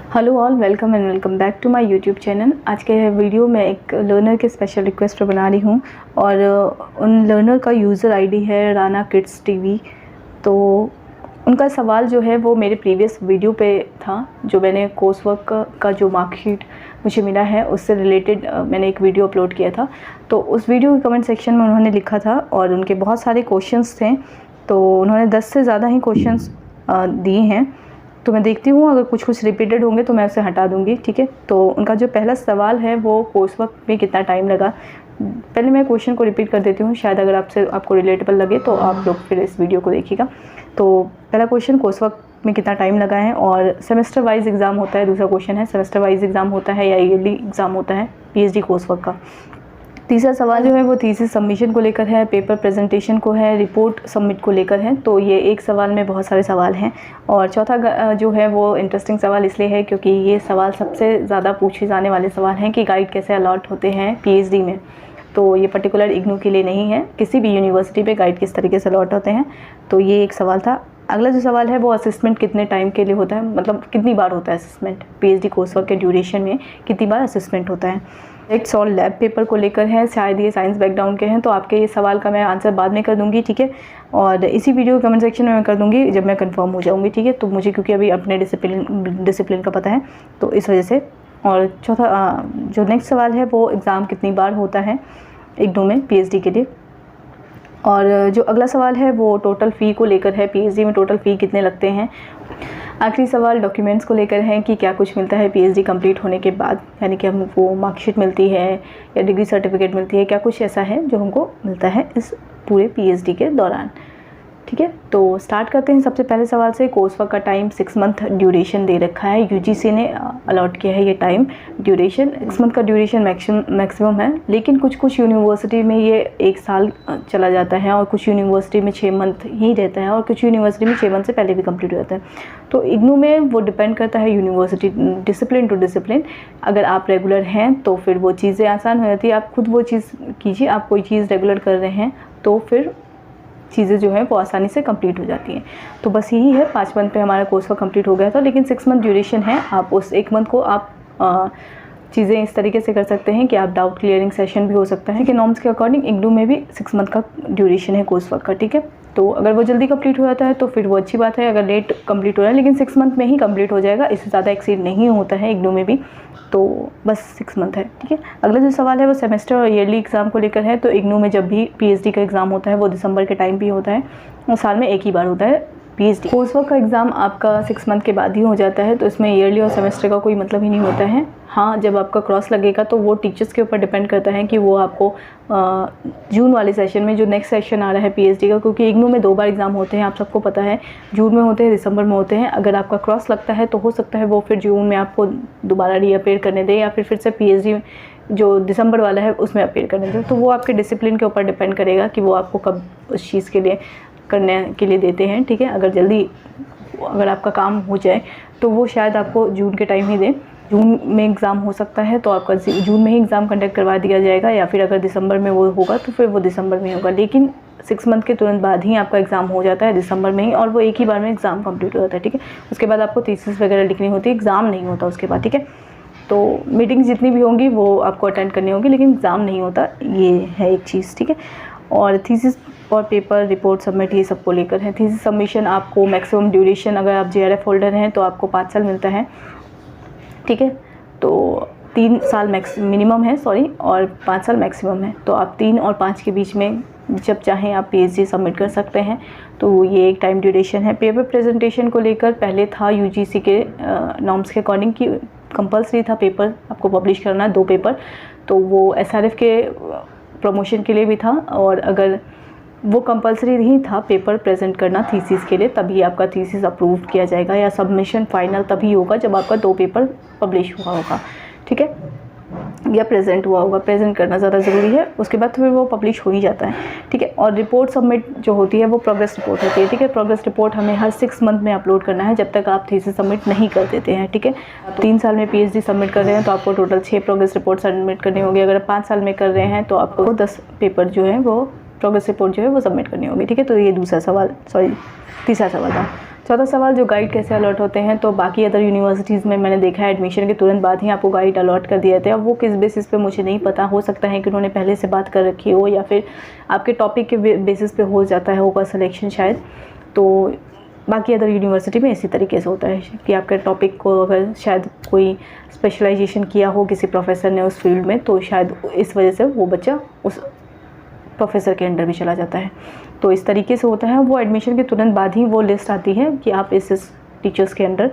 Hello all, welcome and welcome back to my YouTube channel. आज के video में एक लर्नर के स्पेशल रिक्वेस्ट पर बना रही हूँ और उन लर्नर का यूज़र आईडी है राना किड्स टीवी। तो उनका सवाल जो है वो मेरे प्रीवियस वीडियो पे था, जो मैंने कोर्स वर्क का जो मार्कशीट मुझे मिला है उससे रिलेटेड मैंने एक वीडियो अपलोड किया था। तो उस वीडियो के कमेंट सेक्शन में उन्होंने लिखा था और उनके बहुत सारे क्वेश्चंस थे, तो उन्होंने 10 से ज़्यादा ही क्वेश्चंस दिए हैं। तो मैं देखती हूँ, अगर कुछ रिपीटेड होंगे तो मैं उसे हटा दूँगी, ठीक है। तो उनका जो पहला सवाल है वो कोर्स वर्क में कितना टाइम लगा। पहले मैं क्वेश्चन को रिपीट कर देती हूँ, शायद अगर आपको रिलेटेबल लगे तो आप लोग फिर इस वीडियो को देखिएगा। तो पहला क्वेश्चन कोर्स वर्क में कितना टाइम लगा है और सेमेस्टर वाइज एग्ज़ाम होता है। दूसरा क्वेश्चन है सेमेस्टर वाइज एग्ज़ाम होता है या ईयरली एग्ज़ाम होता है पीएचडी कोर्स वर्क का। तीसरा सवाल जो है वो थीसिस सबमिशन को लेकर है, पेपर प्रेजेंटेशन को है, रिपोर्ट सबमिट को लेकर है। तो ये एक सवाल में बहुत सारे सवाल हैं। और चौथा जो है वो इंटरेस्टिंग सवाल इसलिए है क्योंकि ये सवाल सबसे ज़्यादा पूछे जाने वाले सवाल हैं कि गाइड कैसे अलॉट होते हैं पीएचडी में। तो ये पर्टिकुलर इग्नू के लिए नहीं है, किसी भी यूनिवर्सिटी पे गाइड किस तरीके से अलॉट होते हैं। तो ये एक सवाल था। अगला जो सवाल है वो असिस्मेंट कितने टाइम के लिए होता है, मतलब कितनी बार होता है असिस्मेंट पीएचडी कोर्स वर्क के ड्यूरेशन में, कितनी बार असिस्मेंट होता है। नेक्स्ट और लैब पेपर को लेकर है, शायद ये साइंस बैकग्राउंड के हैं, तो आपके ये सवाल का मैं आंसर बाद में कर दूंगी, ठीक है। और इसी वीडियो के कमेंट सेक्शन में मैं कर दूंगी जब मैं कंफर्म हो जाऊंगी, ठीक है। तो मुझे क्योंकि अभी अपने डिसिप्लिन का पता है, तो इस वजह से। और चौथा जो नेक्स्ट सवाल है वो एग्ज़ाम कितनी बार होता है इग्नू में पीएचडी के लिए। और जो अगला सवाल है वो टोटल फ़ी को लेकर है, पीएचडी में टोटल फ़ी कितने लगते हैं। आखिरी सवाल डॉक्यूमेंट्स को लेकर है कि क्या कुछ मिलता है पीएचडी कंप्लीट होने के बाद, यानी कि हमको मार्कशीट मिलती है या डिग्री सर्टिफिकेट मिलती है, क्या कुछ ऐसा है जो हमको मिलता है इस पूरे पीएचडी के दौरान, ठीक है। तो स्टार्ट करते हैं सबसे पहले सवाल से। कोर्स वर्क का टाइम 6 मंथ ड्यूरेशन दे रखा है, यूजीसी ने अलॉट किया है ये टाइम ड्यूरेशन। 6 मंथ का ड्यूरेशन मैक्सिमम है, लेकिन कुछ यूनिवर्सिटी में ये 1 साल चला जाता है और कुछ यूनिवर्सिटी में 6 मंथ ही रहता है और कुछ यूनिवर्सिटी में 6 मंथ से पहले भी कंप्लीट हो जाता है। तो इग्नू में वो डिपेंड करता है यूनिवर्सिटी, डिसिप्लिन टू डिसिप्लिन। अगर आप रेगुलर हैं तो फिर वो चीज़ें आसान हो जाती है, आप खुद वो चीज़ कीजिए। आप कोई चीज़ रेगुलर कर रहे हैं तो फिर चीज़ें जो है वो आसानी से कंप्लीट हो जाती हैं। तो बस यही है, 5 मंथ पे हमारा कोर्स वर्क कंप्लीट हो गया था, लेकिन 6 मंथ ड्यूरेशन है। आप उस 1 मंथ को आप चीज़ें इस तरीके से कर सकते हैं कि आप डाउट क्लियरिंग सेशन भी हो सकता है कि नॉर्म्स के अकॉर्डिंग इग्नू में भी 6 मंथ का ड्यूरेशन है कोर्स वर्क का, ठीक है। तो अगर वो जल्दी कंप्लीट हो जाता है तो फिर वो अच्छी बात है, अगर लेट कंप्लीट हो रहा है, लेकिन 6 मंथ में ही कंप्लीट हो जाएगा, इससे ज़्यादा एक्सीड नहीं होता है इग्नू में भी। तो बस 6 मंथ है, ठीक है। अगला जो सवाल है वो सेमेस्टर और ईयरली एग्ज़ाम को लेकर है। तो इग्नू में जब भी पीएचडी का एग्ज़ाम होता है वो दिसंबर के टाइम भी होता है और साल में एक ही बार होता है पीएचडी। कोर्स वर्क का एग्ज़ाम आपका 6 मंथ के बाद ही हो जाता है, तो इसमें ईयरली और सेमेस्टर का कोई मतलब ही नहीं होता है। हाँ, जब आपका क्रॉस लगेगा तो वो टीचर्स के ऊपर डिपेंड करता है कि वो आपको जून वाले सेशन में, जो नेक्स्ट सेशन आ रहा है पीएचडी का, क्योंकि इग्नू में 2 बार एग्ज़ाम होते हैं, आप सबको पता है। जून में होते हैं, दिसंबर में होते हैं। अगर आपका क्रॉस लगता है तो हो सकता है वो फिर जून में आपको दोबारा रीअपेयर करने दे या फिर से पीएचडी जो दिसंबर वाला है उसमें अपेयर करने दे। तो वो आपके डिसिप्लिन के ऊपर डिपेंड करेगा कि वो आपको कब उस चीज़ के लिए करने के लिए देते हैं, ठीक है। अगर आपका काम हो जाए तो वो शायद आपको जून के टाइम ही दें। जून में एग्ज़ाम हो सकता है तो आपका जून में ही एग्ज़ाम कंडक्ट करवा दिया जाएगा, या फिर अगर दिसंबर में वो होगा तो फिर वो दिसंबर में होगा। लेकिन 6 मंथ के तुरंत बाद ही आपका एग्ज़ाम हो जाता है दिसंबर में ही, और वो एक ही बार में एग्ज़ाम कंप्लीट हो जाता है, ठीक है। उसके बाद आपको थीसिस वगैरह लिखनी होती है, एग्ज़ाम नहीं होता उसके बाद, ठीक है। तो मीटिंग्स जितनी भी होंगी वो आपको अटेंड करनी होगी, लेकिन एग्ज़ाम नहीं होता, ये है एक चीज़, ठीक है। और थीसिस और पेपर रिपोर्ट सबमिट ये सबको लेकर है। थीसिस सबमिशन आपको मैक्सिमम ड्यूरेशन, अगर आप जेआरएफ होल्डर हैं तो आपको 5 साल मिलता है, ठीक है। तो 3 साल मिनिमम है, और 5 साल मैक्सिमम है। तो आप 3 और 5 के बीच में जब चाहें आप पीएचडी सबमिट कर सकते हैं। तो ये एक टाइम ड्यूरेशन है। पेपर प्रेजेंटेशन को लेकर पहले था यूजीसी के नॉर्म्स के अकॉर्डिंग कि कंपल्सरी था पेपर आपको पब्लिश करना, 2 पेपर। तो वो एसआरएफ के प्रमोशन के लिए भी था, और अगर वो कंपलसरी नहीं था पेपर प्रेजेंट करना थीसिस के लिए, तभी आपका थीसिस अप्रूव किया जाएगा, या सबमिशन फाइनल तभी होगा जब आपका 2 पेपर पब्लिश हुआ होगा, ठीक है, या प्रेजेंट हुआ होगा। प्रेजेंट करना ज़्यादा ज़रूरी है, उसके बाद फिर वो पब्लिश हो ही जाता है, ठीक है। और रिपोर्ट सबमिट जो होती है वो प्रोग्रेस रिपोर्ट होती है, ठीक है। प्रोग्रेस रिपोर्ट हमें हर 6 मंथ में अपलोड करना है जब तक आप थीसिस सबमिट नहीं कर देते हैं, ठीक है। 3 साल में पीएचडी सबमिट कर रहे हैं तो आपको टोटल 6 प्रोग्रेस रिपोर्ट सबमिट करनी होगी। अगर 5 साल में कर रहे हैं तो आपको 10 पेपर जो है वो प्रोग्रेस रिपोर्ट जो है वो सबमिट करनी होगी, ठीक है। तो ये तीसरा सवाल था। चौथा सवाल, जो गाइड कैसे अलॉट होते हैं। तो बाकी अदर यूनिवर्सिटीज़ में मैंने देखा है एडमिशन के तुरंत बाद ही आपको गाइड अलॉट कर दिए थे। अब वो किस बेसिस पे मुझे नहीं पता, हो सकता है कि उन्होंने पहले से बात कर रखी हो या फिर आपके टॉपिक के बेसिस पे हो जाता है होगा सिलेक्शन शायद। तो बाकी अदर यूनिवर्सिटी में इसी तरीके से होता है कि आपके टॉपिक को अगर शायद कोई स्पेशलाइजेशन किया हो किसी प्रोफेसर ने उस फील्ड में, तो शायद इस वजह से वो बच्चा उस प्रोफेसर के अंडर भी चला जाता है। तो इस तरीके से होता है। वो एडमिशन के तुरंत बाद ही वो लिस्ट आती है कि आप इस टीचर्स के अंडर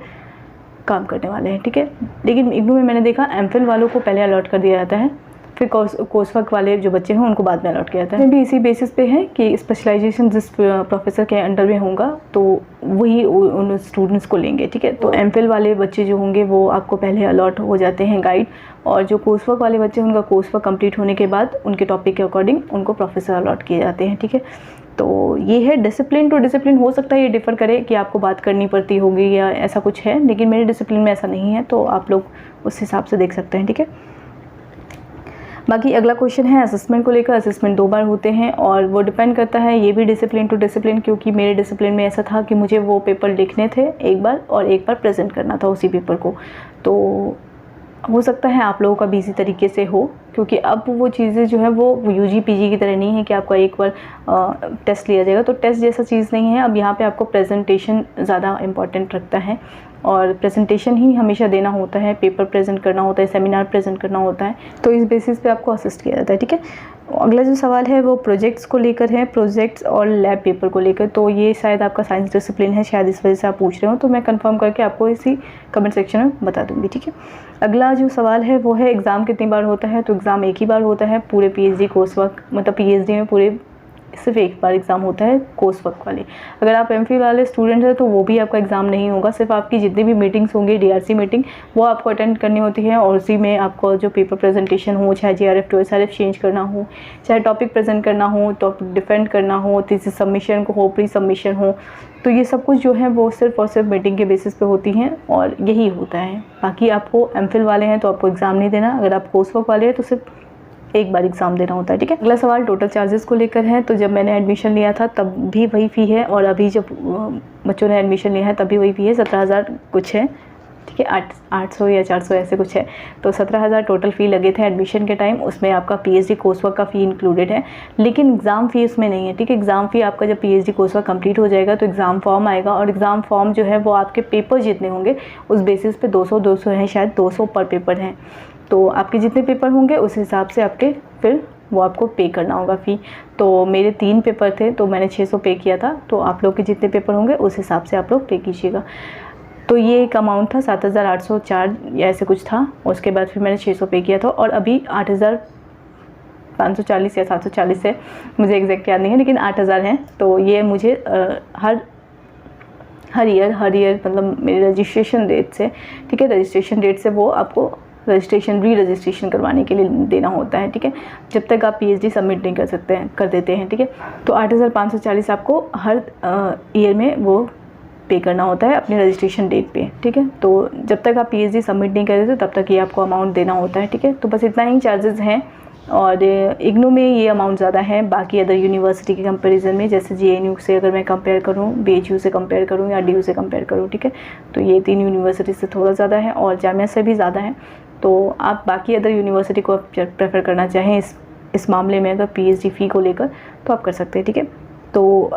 काम करने वाले हैं, ठीक है। लेकिन इग्नू में मैंने देखा एमफिल वालों को पहले अलॉट कर दिया जाता है, फिर कोर्सवर्क वाले जो बच्चे हैं उनको बाद में अलॉट किया जाता है। भी इसी बेसिस पे है कि स्पेशलाइजेशन जिस प्रोफेसर के अंडर में होगा तो वही उन स्टूडेंट्स को लेंगे, ठीक है। तो एमफिल वाले बच्चे जो होंगे वो आपको पहले अलॉट हो जाते हैं गाइड, और जो कोर्सवर्क वाले बच्चे उनका कोर्सवर्क कंप्लीट होने के बाद उनके टॉपिक के अकॉर्डिंग उनको प्रोफेसर अलॉट किए जाते हैं, ठीक है। तो ये है डिसिप्लिन टू डिसिप्लिन, हो सकता है ये डिफ़र करे कि आपको बात करनी पड़ती होगी या ऐसा कुछ है, लेकिन मेरे डिसिप्लिन में ऐसा नहीं है, तो आप लोग उस हिसाब से देख सकते हैं, ठीक है। बाकी अगला क्वेश्चन है असेसमेंट को लेकर। असेसमेंट 2 बार होते हैं और वो डिपेंड करता है ये भी डिसिप्लिन टू डिसिप्लिन, क्योंकि मेरे डिसिप्लिन में ऐसा था कि मुझे वो पेपर लिखने थे एक बार और एक बार प्रेजेंट करना था उसी पेपर को। तो हो सकता है आप लोगों का भी इसी तरीके से हो, क्योंकि अब वो चीज़ें जो है वो यूजी पीजी की तरह नहीं है कि आपका एक बार टेस्ट लिया जाएगा। तो टेस्ट जैसा चीज़ नहीं है, अब यहाँ पे आपको प्रेजेंटेशन ज़्यादा इम्पॉर्टेंट रखता है और प्रेजेंटेशन ही हमेशा देना होता है, पेपर प्रेजेंट करना होता है, सेमिनार प्रेजेंट करना होता है। तो इस बेसिस पे आपको असिस्ट किया जाता है, ठीक है। अगला जो सवाल है वो प्रोजेक्ट्स को लेकर है, प्रोजेक्ट्स और लैब पेपर को लेकर। तो ये शायद आपका साइंस डिसिप्लिन है, शायद इस वजह से आप पूछ रहे हो, तो मैं कंफर्म करके आपको इसी कमेंट सेक्शन में बता दूंगी, ठीक है। अगला जो सवाल है वो है एग्ज़ाम कितनी बार होता है। तो एग्ज़ाम एक ही बार होता है पूरे पीएचडी कोर्स वर्क, मतलब पीएचडी में पूरे सिर्फ एक बार एग्ज़ाम होता है कोर्स वर्क वाले। अगर आप एमफिल वाले स्टूडेंट हैं तो वो भी आपका एग्ज़ाम नहीं होगा, सिर्फ आपकी जितनी भी मीटिंग्स होंगी डीआरसी मीटिंग वो आपको अटेंड करनी होती है, और उसी में आपको जो पेपर प्रेजेंटेशन हो, चाहे जीआरएफ टू एसआरएफ चेंज करना हो, चाहे टॉपिक प्रेजेंट करना हो, टॉपिक डिफेंड करना हो, थीसिस सबमिशन को हो, प्री सबमिशन हो, तो ये सब कुछ जो है वो सिर्फ और सिर्फ मीटिंग के बेसिस पे होती हैं और यही होता है। बाकी आपको एमफिल वाले हैं तो आपको एग्ज़ाम नहीं देना, अगर आप कोर्स वर्क वाले हैं तो सिर्फ एक बार एग्ज़ाम देना होता है, ठीक है। अगला सवाल टोटल चार्जेस को लेकर है। तो जब मैंने एडमिशन लिया था तब भी वही फ़ी है, और अभी जब बच्चों ने एडमिशन लिया है तब भी वही फ़ी है, 17,000 कुछ है, ठीक है। 800 या 400 ऐसे कुछ है। तो 17,000 टोटल फ़ी लगे थे एडमिशन के टाइम, उसमें आपका पीएचडी कोर्स वर्क का फ़ी इंक्लूडेड है, लेकिन एग्ज़ाम फ़ी उसमें नहीं है, ठीक है। एग्ज़ाम फ़ी आपका जब पीएचडी कोर्स वर्क कंप्लीट हो जाएगा तो एग्ज़ाम फॉर्म आएगा, और एग्ज़ाम फॉर्म जो है वो आपके पेपर जितने होंगे उस बेसिस पे 200 हैं, शायद 200 पर पेपर हैं। तो आपके जितने पेपर होंगे उस हिसाब से आपके फिर वो आपको पे करना होगा फ़ी। तो मेरे 3 पेपर थे तो मैंने 600 पे किया था, तो आप लोग के जितने पेपर होंगे उस हिसाब से आप लोग पे कीजिएगा। तो ये एक अमाउंट था 7,804 या ऐसे कुछ था, उसके बाद फिर मैंने 600 पे किया था, और अभी 8,540 या 740 है, मुझे एग्जैक्ट याद नहीं है, लेकिन 8,000 हैं। तो ये मुझे हर ईयर मतलब मेरे रजिस्ट्रेशन डेट से, ठीक है, रजिस्ट्रेशन डेट से वो आपको री रजिस्ट्रेशन करवाने के लिए देना होता है, ठीक है, जब तक आप पीएचडी सबमिट नहीं कर देते हैं, ठीक है। तो 8,540 आपको हर ईयर में वो पे करना होता है अपनी रजिस्ट्रेशन डेट पे, ठीक है। तो जब तक आप पीएचडी सबमिट नहीं कर देते तब तक ये आपको अमाउंट देना होता है, ठीक है। तो बस इतना ही चार्जेस हैं, और इग्नू में ये अमाउंट ज़्यादा है बाकी अदर यूनिवर्सिटी के कंपैरिजन में। जैसे जेएनयू से अगर मैं कंपेयर करूँ, बीएचयू से कंपेयर करूँ या डीयू से कंपेयर करूँ, ठीक है, तो ये 3 यूनिवर्सिटी से थोड़ा ज़्यादा है और जामिया से भी ज़्यादा है। तो आप बाकी अदर यूनिवर्सिटी को प्रेफर करना चाहें इस मामले में अगर पीएचडी फ़ी को लेकर तो आप कर सकते हैं, ठीक है। तो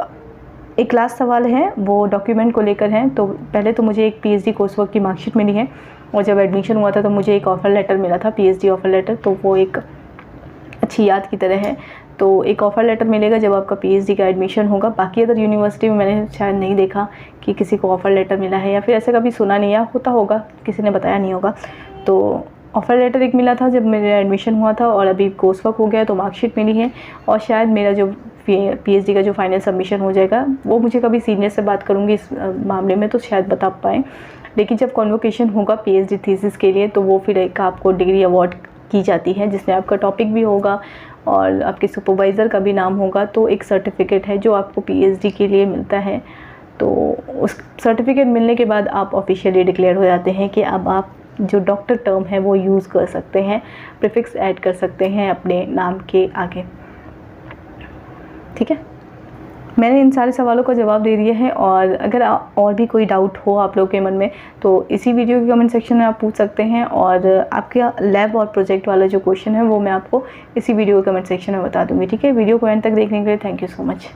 एक लास्ट सवाल है वो डॉक्यूमेंट को लेकर है। तो पहले तो मुझे एक पीएचडी कोर्स वर्क की मार्कशीट मिली है, और जब एडमिशन हुआ था तो मुझे एक ऑफ़र लेटर मिला था, पीएचडी ऑफ़र लेटर, तो वो एक अच्छी याद की तरह है। तो एक ऑफ़र लेटर मिलेगा जब आपका पीएचडी का एडमिशन होगा। बाकी अदर यूनिवर्सिटी में मैंने शायद नहीं देखा कि किसी को ऑफ़र लेटर मिला है, या फिर ऐसे कभी सुना नहीं, या होता होगा किसी ने बताया नहीं होगा। तो ऑफ़र लेटर एक मिला था जब मेरा एडमिशन हुआ था, और अभी कोर्स वर्क हो गया तो मार्कशीट मिली है, और शायद मेरा जो पीएचडी का जो फाइनल सबमिशन हो जाएगा वो मुझे कभी सीनियर से बात करूँगी इस मामले में तो शायद बता पाएँ। लेकिन जब कॉन्वोकेशन होगा पीएचडी थीसिस के लिए तो वो फिर एक आपको डिग्री अवार्ड की जाती है, जिसमें आपका टॉपिक भी होगा और आपके सुपरवाइज़र का भी नाम होगा। तो एक सर्टिफिकेट है जो आपको पीएचडी के लिए मिलता है। तो उस सर्टिफिकेट मिलने के बाद आप ऑफिशियली डिक्लेयर हो जाते हैं कि अब आप जो डॉक्टर टर्म है वो यूज़ कर सकते हैं, प्रीफिक्स ऐड कर सकते हैं अपने नाम के आगे। ठीक है, मैंने इन सारे सवालों का जवाब दे दिया है, और अगर और भी कोई डाउट हो आप लोगों के मन में तो इसी वीडियो के कमेंट सेक्शन में आप पूछ सकते हैं, और आपके लैब और प्रोजेक्ट वाला जो क्वेश्चन है वो मैं आपको इसी वीडियो के कमेंट सेक्शन में बता दूंगी। ठीक है, वीडियो को एंड तक देखने के लिए थैंक यू सो मच।